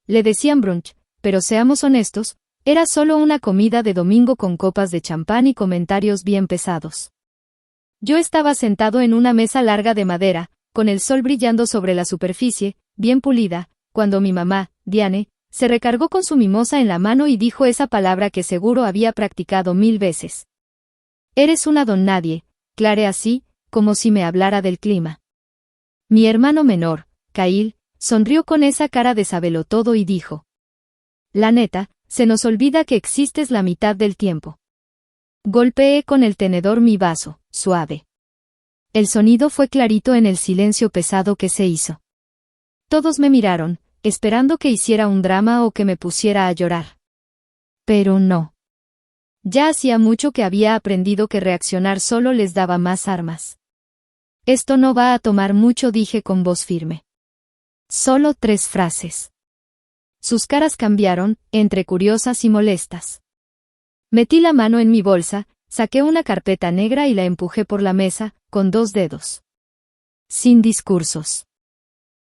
Le decían brunch, pero seamos honestos, era solo una comida de domingo con copas de champán y comentarios bien pesados. Yo estaba sentado en una mesa larga de madera, con el sol brillando sobre la superficie, bien pulida, cuando mi mamá, Diane, se recargó con su mimosa en la mano y dijo esa palabra que seguro había practicado 1000 veces. Eres una don nadie, clare así, como si me hablara del clima. Mi hermano menor, Kyle, sonrió con esa cara de sabelotodo y dijo: la neta, se nos olvida que existes la mitad del tiempo. Golpeé con el tenedor mi vaso, suave. El sonido fue clarito en el silencio pesado que se hizo. Todos me miraron, esperando que hiciera un drama o que me pusiera a llorar. Pero no. Ya hacía mucho que había aprendido que reaccionar solo les daba más armas. Esto no va a tomar mucho, dije con voz firme. Solo 3 frases. Sus caras cambiaron, entre curiosas y molestas. Metí la mano en mi bolsa, saqué una carpeta negra y la empujé por la mesa, con 2 dedos. Sin discursos.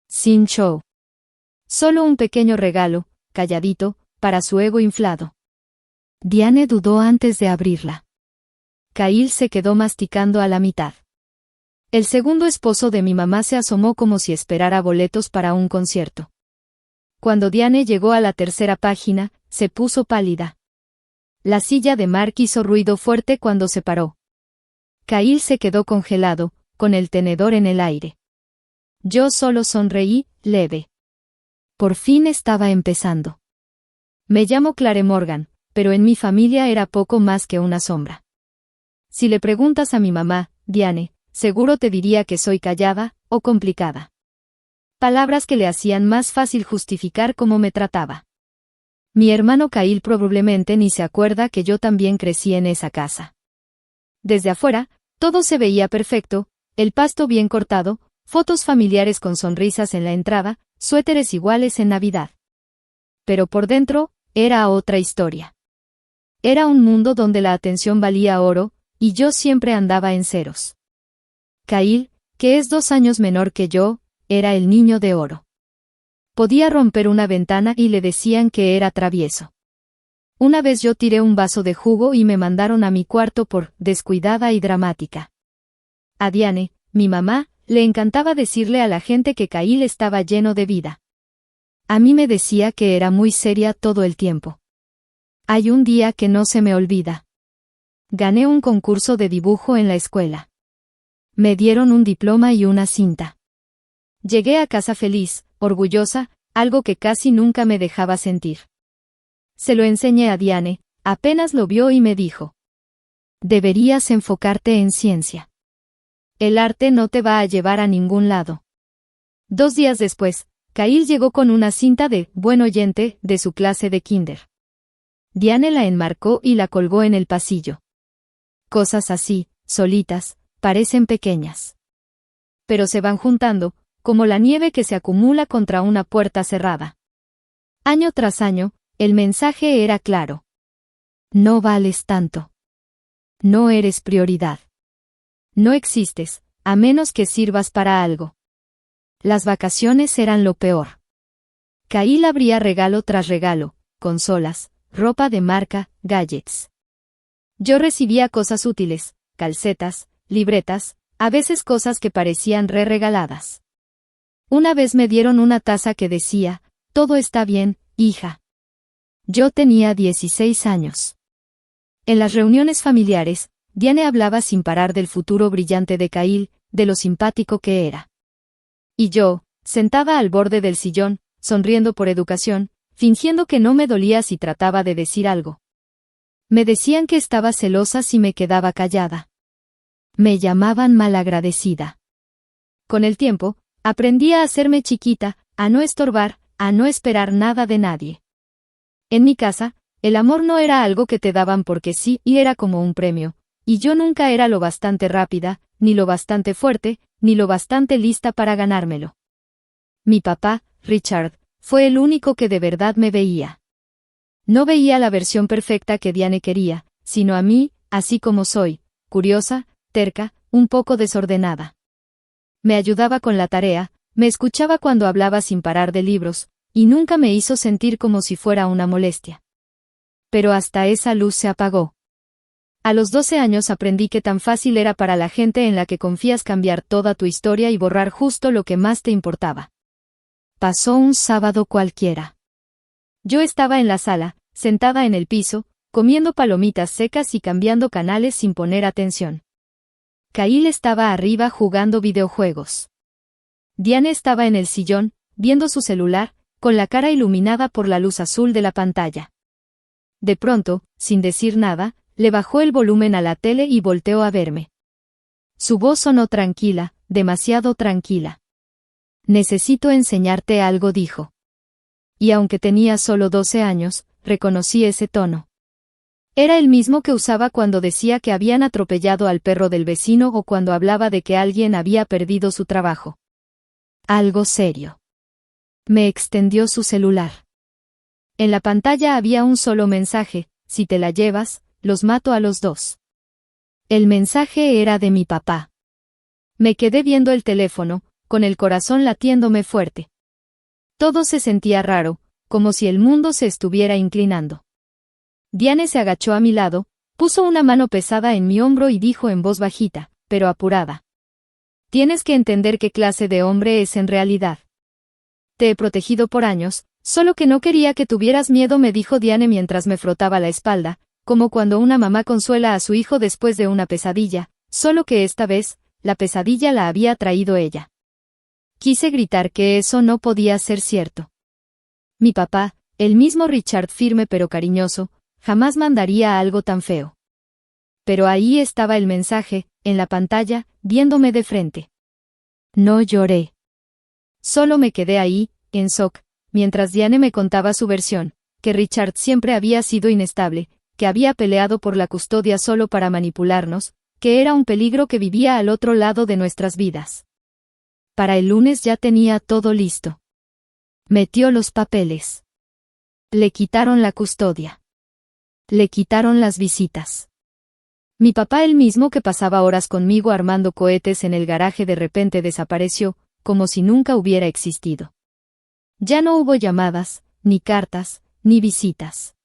Sin show. Solo un pequeño regalo, calladito, para su ego inflado. Diane dudó antes de abrirla. Kyle se quedó masticando a la mitad. El segundo esposo de mi mamá se asomó como si esperara boletos para un concierto. Cuando Diane llegó a la 3ª página, se puso pálida. La silla de Mark hizo ruido fuerte cuando se paró. Kyle se quedó congelado, con el tenedor en el aire. Yo solo sonreí, leve. Por fin estaba empezando. Me llamo Clare Morgan, pero en mi familia era poco más que una sombra. Si le preguntas a mi mamá, Diane, seguro te diría que soy callada, o complicada. Palabras que le hacían más fácil justificar cómo me trataba. Mi hermano Kyle probablemente ni se acuerda que yo también crecí en esa casa. Desde afuera, todo se veía perfecto, el pasto bien cortado, fotos familiares con sonrisas en la entrada, suéteres iguales en Navidad. Pero por dentro, era otra historia. Era un mundo donde la atención valía oro, y yo siempre andaba en ceros. Kyle, que es 2 años menor que yo, era el niño de oro. Podía romper una ventana y le decían que era travieso. Una vez yo tiré un vaso de jugo y me mandaron a mi cuarto por descuidada y dramática. A Diane, mi mamá, le encantaba decirle a la gente que Kyle estaba lleno de vida. A mí me decía que era muy seria todo el tiempo. Hay un día que no se me olvida. Gané un concurso de dibujo en la escuela. Me dieron un diploma y una cinta. Llegué a casa feliz, orgullosa, algo que casi nunca me dejaba sentir. Se lo enseñé a Diane, apenas lo vio y me dijo: deberías enfocarte en ciencia. El arte no te va a llevar a ningún lado. 2 días después, Kyle llegó con una cinta de buen oyente de su clase de kinder. Diane la enmarcó y la colgó en el pasillo. Cosas así, solitas, parecen pequeñas. Pero se van juntando, como la nieve que se acumula contra una puerta cerrada. Año tras año, el mensaje era claro. No vales tanto. No eres prioridad. No existes, a menos que sirvas para algo. Las vacaciones eran lo peor. Kyle abría regalo tras regalo, consolas, ropa de marca, gadgets. Yo recibía cosas útiles, calcetas, libretas, a veces cosas que parecían regaladas. Una vez me dieron una taza que decía: todo está bien, hija. Yo tenía 16 años. En las reuniones familiares, Diane hablaba sin parar del futuro brillante de Kyle, de lo simpático que era. Y yo, sentada al borde del sillón, sonriendo por educación, fingiendo que no me dolía si trataba de decir algo. Me decían que estaba celosa si me quedaba callada. Me llamaban malagradecida. Con el tiempo, aprendí a hacerme chiquita, a no estorbar, a no esperar nada de nadie. En mi casa, el amor no era algo que te daban porque sí, y era como un premio, y yo nunca era lo bastante rápida, ni lo bastante fuerte, ni lo bastante lista para ganármelo. Mi papá, Richard, fue el único que de verdad me veía. No veía la versión perfecta que Diane quería, sino a mí, así como soy, curiosa, terca, un poco desordenada. Me ayudaba con la tarea, me escuchaba cuando hablaba sin parar de libros, y nunca me hizo sentir como si fuera una molestia. Pero hasta esa luz se apagó. A los 12 años aprendí que tan fácil era para la gente en la que confías cambiar toda tu historia y borrar justo lo que más te importaba. Pasó un sábado cualquiera. Yo estaba en la sala, sentada en el piso, comiendo palomitas secas y cambiando canales sin poner atención. Kyle estaba arriba jugando videojuegos. Diane estaba en el sillón, viendo su celular, con la cara iluminada por la luz azul de la pantalla. De pronto, sin decir nada, le bajó el volumen a la tele y volteó a verme. Su voz sonó tranquila, demasiado tranquila. «Necesito enseñarte algo», dijo. Y aunque tenía solo 12 años, reconocí ese tono. Era el mismo que usaba cuando decía que habían atropellado al perro del vecino o cuando hablaba de que alguien había perdido su trabajo. Algo serio. Me extendió su celular. En la pantalla había un solo mensaje: «Si te la llevas, los mato a los dos». El mensaje era de mi papá. Me quedé viendo el teléfono, con el corazón latiéndome fuerte. Todo se sentía raro, como si el mundo se estuviera inclinando. Diane se agachó a mi lado, puso una mano pesada en mi hombro y dijo en voz bajita, pero apurada: «Tienes que entender qué clase de hombre es en realidad. Te he protegido por años, solo que no quería que tuvieras miedo», me dijo Diane mientras me frotaba la espalda, como cuando una mamá consuela a su hijo después de una pesadilla, solo que esta vez, la pesadilla la había traído ella. Quise gritar que eso no podía ser cierto. Mi papá, el mismo Richard firme pero cariñoso, jamás mandaría algo tan feo. Pero ahí estaba el mensaje, en la pantalla, viéndome de frente. No lloré. Solo me quedé ahí, en shock, mientras Diane me contaba su versión, que Richard siempre había sido inestable, que había peleado por la custodia solo para manipularnos, que era un peligro que vivía al otro lado de nuestras vidas. Para el lunes ya tenía todo listo. Metió los papeles. Le quitaron la custodia. Le quitaron las visitas. Mi papá, el mismo que pasaba horas conmigo armando cohetes en el garaje, de repente desapareció, como si nunca hubiera existido. Ya no hubo llamadas, ni cartas, ni visitas.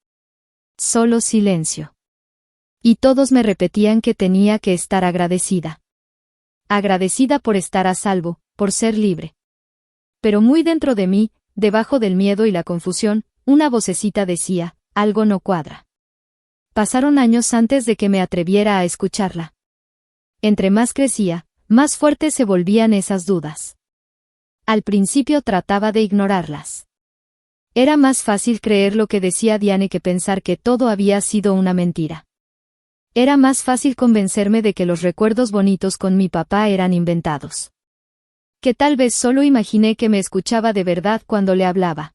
Solo silencio. Y todos me repetían que tenía que estar agradecida. Agradecida por estar a salvo, por ser libre. Pero muy dentro de mí, debajo del miedo y la confusión, una vocecita decía: algo no cuadra. Pasaron años antes de que me atreviera a escucharla. Entre más crecía, más fuertes se volvían esas dudas. Al principio trataba de ignorarlas. Era más fácil creer lo que decía Diane que pensar que todo había sido una mentira. Era más fácil convencerme de que los recuerdos bonitos con mi papá eran inventados. Que tal vez solo imaginé que me escuchaba de verdad cuando le hablaba.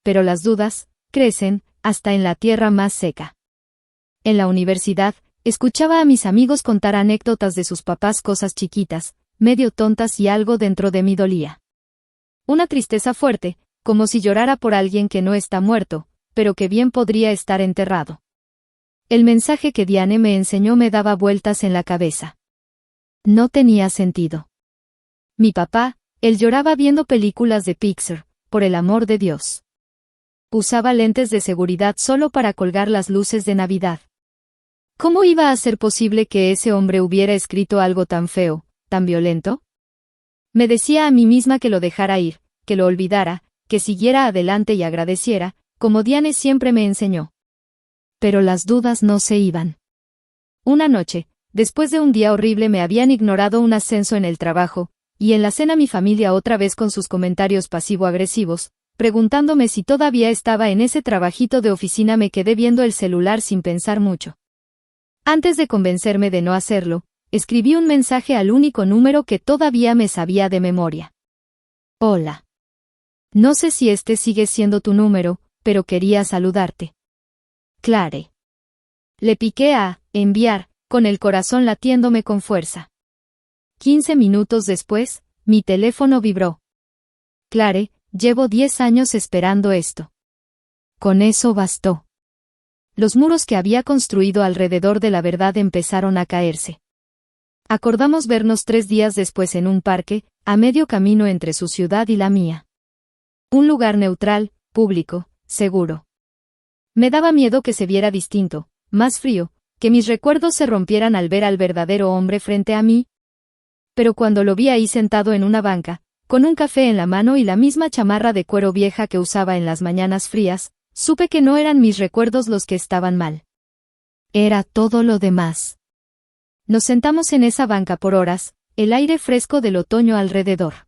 Pero las dudas crecen, hasta en la tierra más seca. En la universidad, escuchaba a mis amigos contar anécdotas de sus papás, cosas chiquitas, medio tontas, y algo dentro de mí dolía. Una tristeza fuerte, como si llorara por alguien que no está muerto, pero que bien podría estar enterrado. El mensaje que Diane me enseñó me daba vueltas en la cabeza. No tenía sentido. Mi papá, él lloraba viendo películas de Pixar, por el amor de Dios. Usaba lentes de seguridad solo para colgar las luces de Navidad. ¿Cómo iba a ser posible que ese hombre hubiera escrito algo tan feo, tan violento? Me decía a mí misma que lo dejara ir, que lo olvidara, que siguiera adelante y agradeciera, como Diane siempre me enseñó. Pero las dudas no se iban. Una noche, después de un día horrible, me habían ignorado un ascenso en el trabajo, y en la cena mi familia otra vez con sus comentarios pasivo-agresivos, preguntándome si todavía estaba en ese trabajito de oficina. Me quedé viendo el celular sin pensar mucho. Antes de convencerme de no hacerlo, escribí un mensaje al único número que todavía me sabía de memoria. Hola. No sé si este sigue siendo tu número, pero quería saludarte. Clare. Le piqué a enviar, con el corazón latiéndome con fuerza. 15 minutos después, mi teléfono vibró. Clare, llevo 10 años esperando esto. Con eso bastó. Los muros que había construido alrededor de la verdad empezaron a caerse. Acordamos vernos 3 días después en un parque, a medio camino entre su ciudad y la mía. Un lugar neutral, público, seguro. Me daba miedo que se viera distinto, más frío, que mis recuerdos se rompieran al ver al verdadero hombre frente a mí. Pero cuando lo vi ahí sentado en una banca, con un café en la mano y la misma chamarra de cuero vieja que usaba en las mañanas frías, supe que no eran mis recuerdos los que estaban mal. Era todo lo demás. Nos sentamos en esa banca por horas, el aire fresco del otoño alrededor.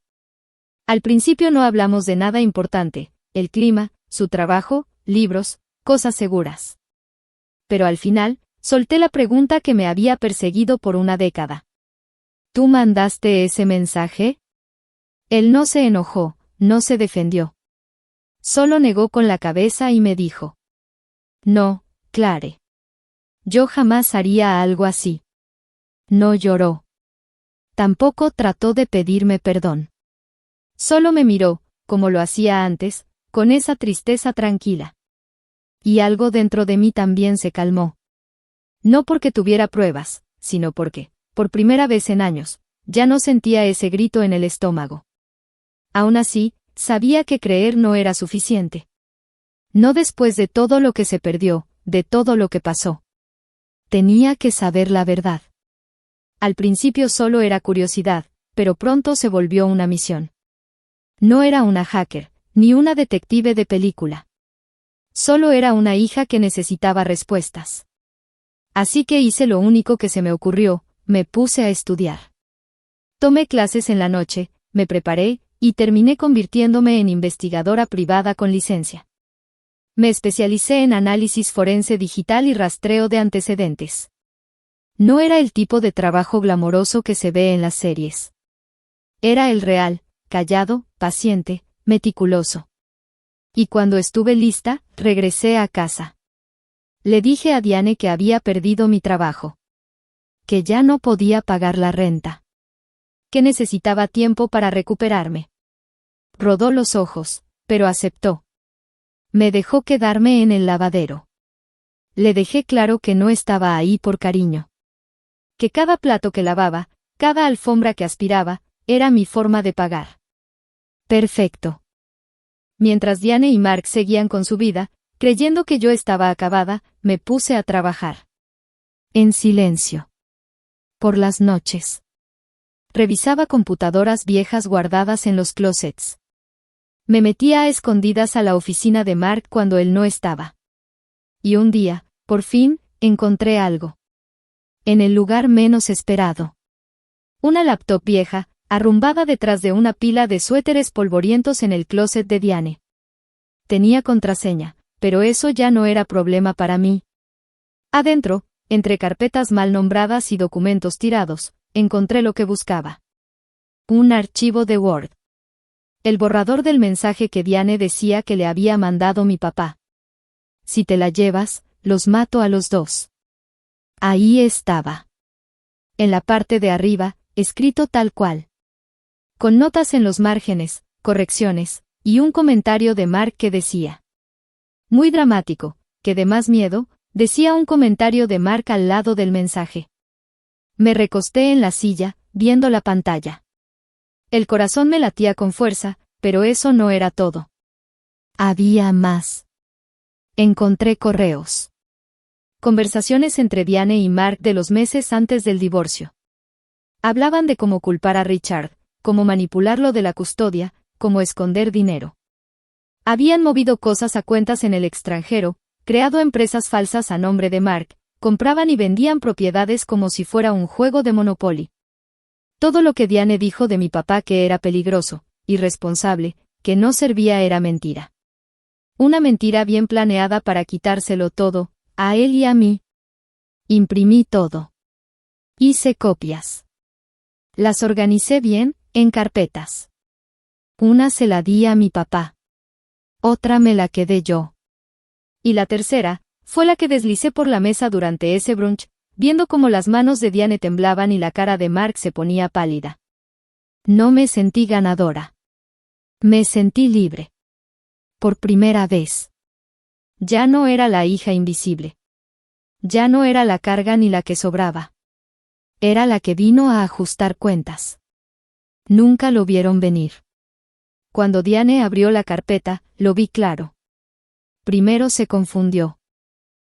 Al principio no hablamos de nada importante, el clima, su trabajo, libros, cosas seguras. Pero al final, solté la pregunta que me había perseguido por una década. ¿Tú mandaste ese mensaje? Él no se enojó, no se defendió. Solo negó con la cabeza y me dijo: No, Clare. Yo jamás haría algo así. No lloró. Tampoco trató de pedirme perdón. Solo me miró, como lo hacía antes, con esa tristeza tranquila. Y algo dentro de mí también se calmó. No porque tuviera pruebas, sino porque, por primera vez en años, ya no sentía ese grito en el estómago. Aún así, sabía que creer no era suficiente. No después de todo lo que se perdió, de todo lo que pasó. Tenía que saber la verdad. Al principio solo era curiosidad, pero pronto se volvió una misión. No era una hacker, ni una detective de película. Solo era una hija que necesitaba respuestas. Así que hice lo único que se me ocurrió, me puse a estudiar. Tomé clases en la noche, me preparé, y terminé convirtiéndome en investigadora privada con licencia. Me especialicé en análisis forense digital y rastreo de antecedentes. No era el tipo de trabajo glamoroso que se ve en las series. Era el real, callado, paciente, meticuloso. Y cuando estuve lista, regresé a casa. Le dije a Diane que había perdido mi trabajo. Que ya no podía pagar la renta. Que necesitaba tiempo para recuperarme. Rodó los ojos, pero aceptó. Me dejó quedarme en el lavadero. Le dejé claro que no estaba ahí por cariño. Que cada plato que lavaba, cada alfombra que aspiraba, era mi forma de pagar. Perfecto. Mientras Diane y Mark seguían con su vida, creyendo que yo estaba acabada, me puse a trabajar. En silencio. Por las noches. Revisaba computadoras viejas guardadas en los closets. Me metía a escondidas a la oficina de Mark cuando él no estaba. Y un día, por fin, encontré algo. En el lugar menos esperado. Una laptop vieja, arrumbada detrás de una pila de suéteres polvorientos en el closet de Diane. Tenía contraseña, pero eso ya no era problema para mí. Adentro, entre carpetas mal nombradas y documentos tirados, encontré lo que buscaba. Un archivo de Word. El borrador del mensaje que Diane decía que le había mandado mi papá. Si te la llevas, los mato a los dos. Ahí estaba. En la parte de arriba, escrito tal cual. Con notas en los márgenes, correcciones, y un comentario de Mark que decía. Muy dramático, que de más miedo, decía un comentario de Mark al lado del mensaje. Me recosté en la silla, viendo la pantalla. El corazón me latía con fuerza, pero eso no era todo. Había más. Encontré correos. Conversaciones entre Diane y Mark de los meses antes del divorcio. Hablaban de cómo culpar a Richard, cómo manipularlo de la custodia, cómo esconder dinero. Habían movido cosas a cuentas en el extranjero, creado empresas falsas a nombre de Mark, compraban y vendían propiedades como si fuera un juego de Monopoly. Todo lo que Diane dijo de mi papá que era peligroso, irresponsable, que no servía era mentira. Una mentira bien planeada para quitárselo todo, a él y a mí. Imprimí todo. Hice copias. Las organicé bien, en carpetas. Una se la di a mi papá. Otra me la quedé yo. Y la tercera, fue la que deslicé por la mesa durante ese brunch, viendo cómo las manos de Diane temblaban y la cara de Mark se ponía pálida. No me sentí ganadora. Me sentí libre. Por primera vez. Ya no era la hija invisible. Ya no era la carga ni la que sobraba. Era la que vino a ajustar cuentas. Nunca lo vieron venir. cuando Diane abrió la carpeta, lo vi claro. Primero se confundió.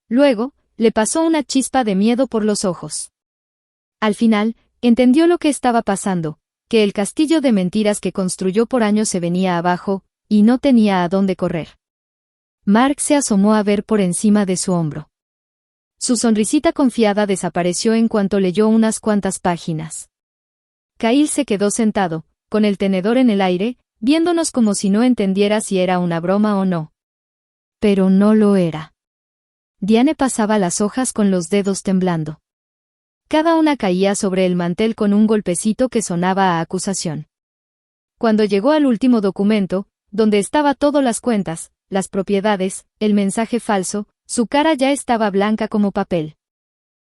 Luego, le pasó una chispa de miedo por los ojos. Al final, entendió lo que estaba pasando, que el castillo de mentiras que construyó por años se venía abajo, y no tenía a dónde correr. Mark se asomó a ver por encima de su hombro. Su sonrisita confiada desapareció en cuanto leyó unas cuantas páginas. Kyle se quedó sentado, con el tenedor en el aire, viéndonos como si no entendiera si era una broma o no. Pero no lo era. Diane pasaba las hojas con los dedos temblando. Cada una caía sobre el mantel con un golpecito que sonaba a acusación. Cuando llegó al último documento, donde estaba todas las cuentas, las propiedades, el mensaje falso, su cara ya estaba blanca como papel.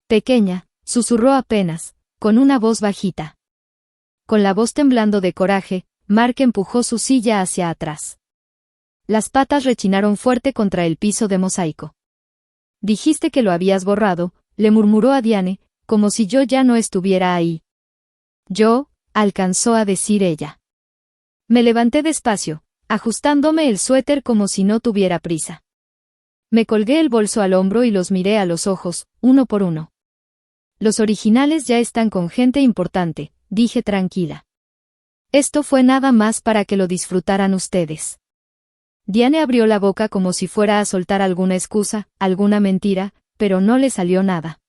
Pequeña, susurró apenas, con una voz bajita. Con la voz temblando de coraje, Mark empujó su silla hacia atrás. Las patas rechinaron fuerte contra el piso de mosaico. Dijiste que lo habías borrado, le murmuró a Diane, como si yo ya no estuviera ahí. Yo, alcanzó a decir ella. Me levanté despacio, ajustándome el suéter como si no tuviera prisa. Me colgué el bolso al hombro y los miré a los ojos, uno por uno. Los originales ya están con gente importante, dije tranquila. Esto fue nada más para que lo disfrutaran ustedes. Diane abrió la boca como si fuera a soltar alguna excusa, alguna mentira, pero no le salió nada.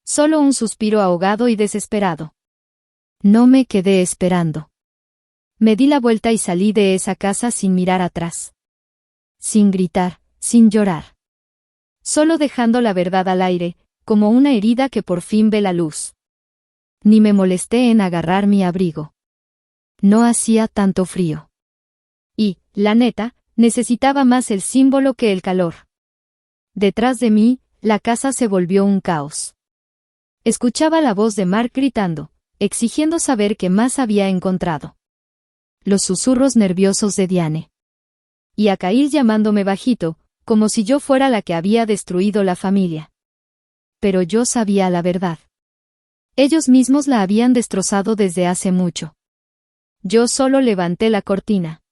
Solo un suspiro ahogado y desesperado. No me quedé esperando. Me di la vuelta y salí de esa casa sin mirar atrás. Sin gritar, sin llorar. Solo dejando la verdad al aire, como una herida que por fin ve la luz. Ni me molesté en agarrar mi abrigo. No hacía tanto frío. Y, la neta, necesitaba más el símbolo que el calor. Detrás de mí, la casa se volvió un caos. Escuchaba la voz de Mark gritando, exigiendo saber qué más había encontrado. Los susurros nerviosos de Diane. Y a Kyle llamándome bajito, como si yo fuera la que había destruido la familia. Pero yo sabía la verdad. Ellos mismos la habían destrozado desde hace mucho. Yo solo levanté la cortina.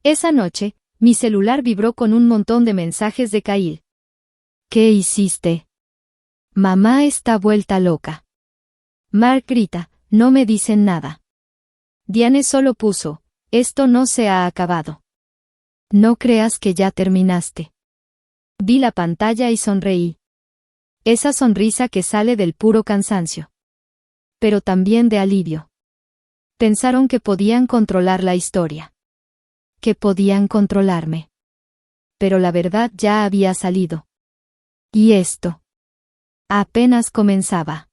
Esa noche, mi celular vibró con un montón de mensajes de Kyle. ¿Qué hiciste? Mamá está vuelta loca. Mark grita, no me dicen nada. Diane solo puso, esto no se ha acabado. No creas que ya terminaste. Vi la pantalla y sonreí. Esa sonrisa que sale del puro cansancio. Pero también de alivio. Pensaron que podían controlar la historia. Que podían controlarme. Pero la verdad ya había salido. Y esto apenas comenzaba.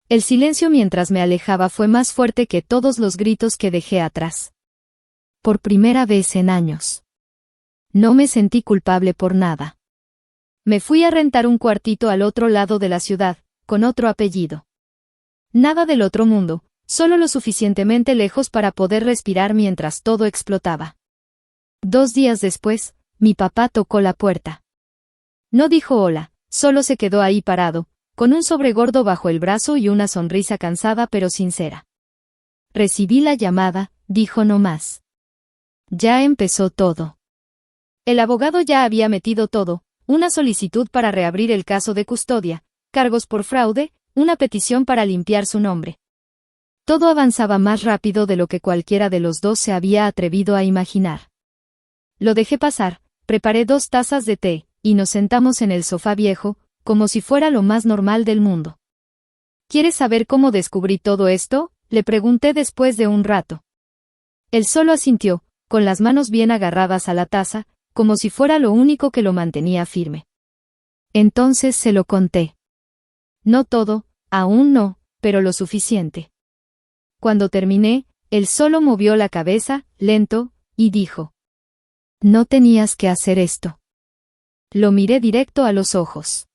El silencio mientras me alejaba fue más fuerte que todos los gritos que dejé atrás. Por primera vez en años. No me sentí culpable por nada. Me fui a rentar un cuartito al otro lado de la ciudad, con otro apellido. Nada del otro mundo, solo lo suficientemente lejos para poder respirar mientras todo explotaba. 2 días después, mi papá tocó la puerta. No dijo hola, solo se quedó ahí parado, con un sobre gordo bajo el brazo y una sonrisa cansada pero sincera. Recibí la llamada, dijo no más. Ya empezó todo. El abogado ya había metido todo, una solicitud para reabrir el caso de custodia, cargos por fraude, una petición para limpiar su nombre. Todo avanzaba más rápido de lo que cualquiera de los dos se había atrevido a imaginar. Lo dejé pasar, preparé 2 tazas de té, y nos sentamos en el sofá viejo, como si fuera lo más normal del mundo. ¿Quieres saber cómo descubrí todo esto?, le pregunté después de un rato. Él solo asintió, con las manos bien agarradas a la taza, como si fuera lo único que lo mantenía firme. Entonces se lo conté. No todo, aún no, pero lo suficiente. Cuando terminé, él solo movió la cabeza, lento, y dijo: No tenías que hacer esto. Lo miré directo a los ojos.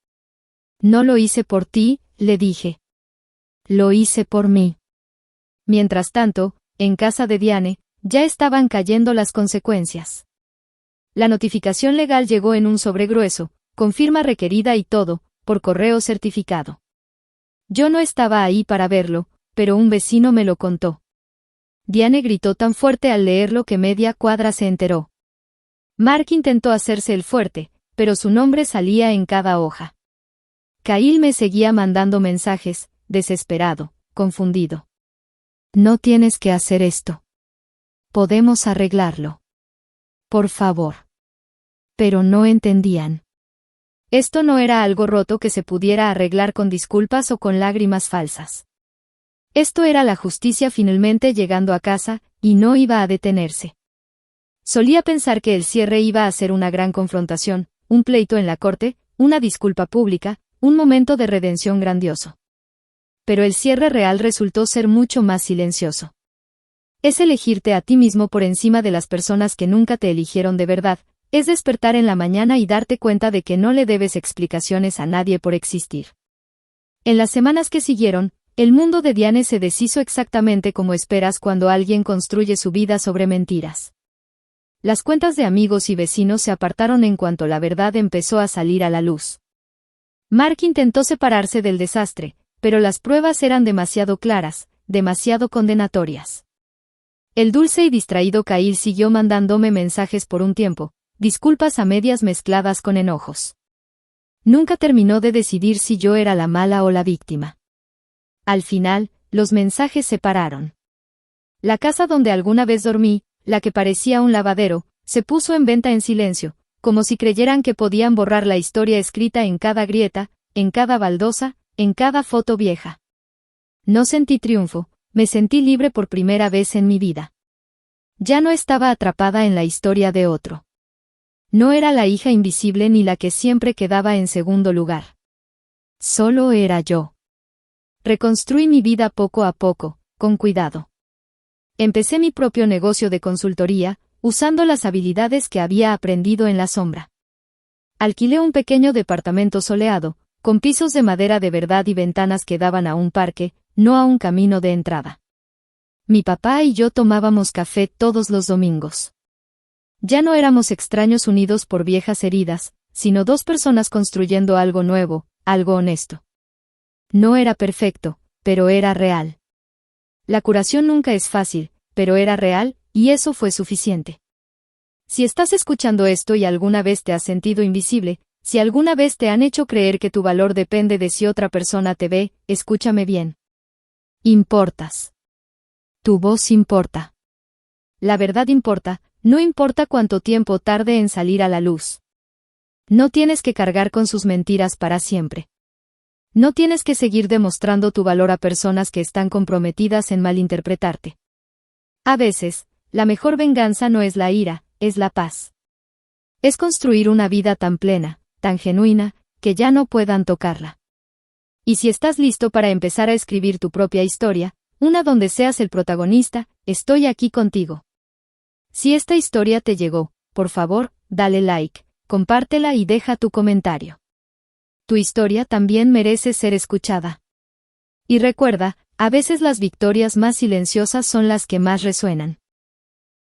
No lo hice por ti, le dije. Lo hice por mí. Mientras tanto, en casa de Diane, ya estaban cayendo las consecuencias. La notificación legal llegó en un sobre grueso, con firma requerida y todo, por correo certificado. Yo no estaba ahí para verlo, pero un vecino me lo contó. Diane gritó tan fuerte al leerlo que media cuadra se enteró. Mark intentó hacerse el fuerte, pero su nombre salía en cada hoja. Kyle me seguía mandando mensajes, desesperado, confundido. No tienes que hacer esto. Podemos arreglarlo. Por favor. Pero no entendían. Esto no era algo roto que se pudiera arreglar con disculpas o con lágrimas falsas. Esto era la justicia finalmente llegando a casa, y no iba a detenerse. Solía pensar que el cierre iba a ser una gran confrontación, un pleito en la corte, una disculpa pública, un momento de redención grandioso. Pero el cierre real resultó ser mucho más silencioso. Es elegirte a ti mismo por encima de las personas que nunca te eligieron de verdad, es despertar en la mañana y darte cuenta de que no le debes explicaciones a nadie por existir. En las semanas que siguieron, el mundo de Diane se deshizo exactamente como esperas cuando alguien construye su vida sobre mentiras. Las cuentas de amigos y vecinos se apartaron en cuanto la verdad empezó a salir a la luz. Mark intentó separarse del desastre, pero las pruebas eran demasiado claras, demasiado condenatorias. El dulce y distraído Kyle siguió mandándome mensajes por un tiempo, disculpas a medias mezcladas con enojos. Nunca terminó de decidir si yo era la mala o la víctima. Al final, los mensajes se pararon. La casa donde alguna vez dormí, la que parecía un lavadero, se puso en venta en silencio, como si creyeran que podían borrar la historia escrita en cada grieta, en cada baldosa, en cada foto vieja. No sentí triunfo, me sentí libre por primera vez en mi vida. Ya no estaba atrapada en la historia de otro. No era la hija invisible ni la que siempre quedaba en segundo lugar. Solo era yo. Reconstruí mi vida poco a poco, con cuidado. Empecé mi propio negocio de consultoría, usando las habilidades que había aprendido en la sombra. Alquilé un pequeño departamento soleado, con pisos de madera de verdad y ventanas que daban a un parque, no a un camino de entrada. Mi papá y yo tomábamos café todos los domingos. Ya no éramos extraños unidos por viejas heridas, sino dos personas construyendo algo nuevo, algo honesto. No era perfecto, pero era real. La curación nunca es fácil, pero era real, y eso fue suficiente. Si estás escuchando esto y alguna vez te has sentido invisible, si alguna vez te han hecho creer que tu valor depende de si otra persona te ve, escúchame bien. Importas. Tu voz importa. La verdad importa, no importa cuánto tiempo tarde en salir a la luz. No tienes que cargar con sus mentiras para siempre. No tienes que seguir demostrando tu valor a personas que están comprometidas en malinterpretarte. A veces, la mejor venganza no es la ira, es la paz. Es construir una vida tan plena, tan genuina, que ya no puedan tocarla. Y si estás listo para empezar a escribir tu propia historia, una donde seas el protagonista, estoy aquí contigo. Si esta historia te llegó, por favor, dale like, compártela y deja tu comentario. Tu historia también merece ser escuchada. Y recuerda, a veces las victorias más silenciosas son las que más resuenan.